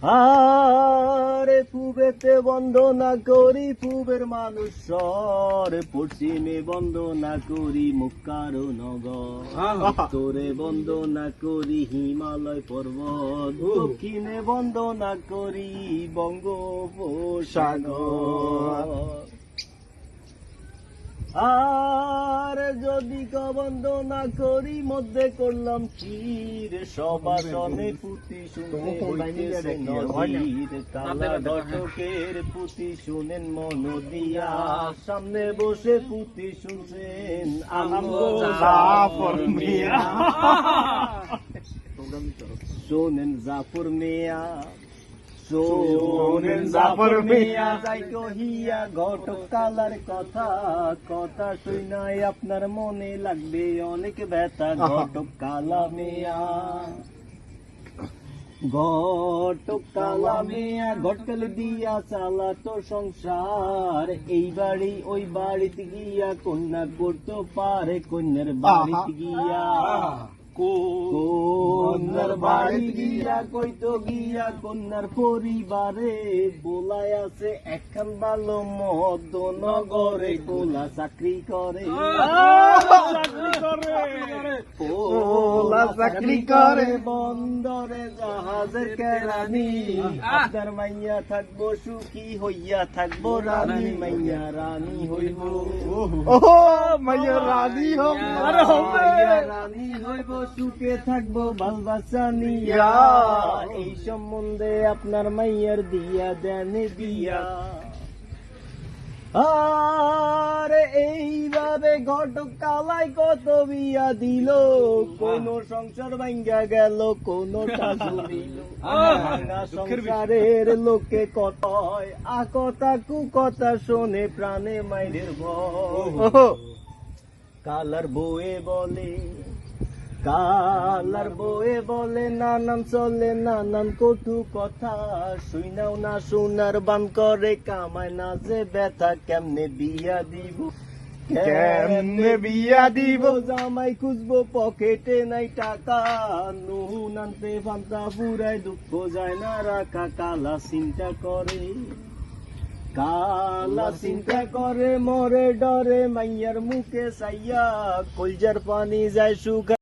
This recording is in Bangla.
আরে পূবেতে বন্দনা করি পূবের মানুষ স্বর, পশ্চিমে বন্দনা করি মুক্কার নগর, তোরে বন্দনা করি হিমালয় পর্বত, দক্ষিণে বন্দনা করি বঙ্গোপসাগর। আর যদি বন্দনা করি মধ্যে করলাম চির, সবাসনে পুঁতি শুনে হইতেছে নদীর, কালা ঘটকের পুঁতি শুনেন মন দিয়া, সামনে বসে পুঁতি শুনছেন আমগো জাফর মিয়া। শোনেন জাফর মিয়া, শোনেন জাফর মিয়া, যাই কহিয়া ঘটক কালার কথা, কথা শুনাই আপনার মনে লাগবে অনেক ব্যথা। ঘটক কালা মিয়া, ঘটক কালা মিয়া, ঘটকাল দিয়া চালাতো সংসার, এই বাড়ি ওই বাড়িতে গিয়া কন্যা করতে পারে, কন্যার বাড়িতে গিয়া কন্যার বাড়ি গিয়া কইতো গিয়া কন্যার পরিবারে, বোলাই আছে একখান ভালো মদনগরে, কোলা চাকরি করে, কোলা চাকরি করে, বন্দরে জাহাজের কেরানি, আপনার মাইয়া থাকবো সুখী হইয়া থাকবো রানী, মাইয়া রানী হইব, মাইয়া রানী হইব, রানী হইব, সুখে থাকবো বাল বাচ্চা নিয়া, এই সম্বন্ধে আপনার মাইয়ার দিয়া দেন বিয়া। আর এইভাবে ঘটক কালাই কত বিয়া দিল, কোন সংসার ভাঙ্গা গেল, কোনটা ঝুলিল, ভাঙা সংসারের লোকে কত আকথা কুকথা শোনে, প্রাণে মাইরের ভয়। কালার বউয়ে বলে, কালার বউয়ে বলে, নানান চলে নানান কটু কথা, শুনাও না শোনার বান করে, কামায় না যে ব্যথা, কেমনে বিয়া দিব, কেমনে বিয়া দিব, জামাই খুঁজবো পকেটে নাই টাকা, নুন আনতে ফান্তা ফুরাই দুঃখ যায় না রাখা। কালা চিন্তা করে, কালা চিন্তা করে, মরে ডরে মাইয়ার মুখে চাইয়া, কলজার পানি যায় শুকা।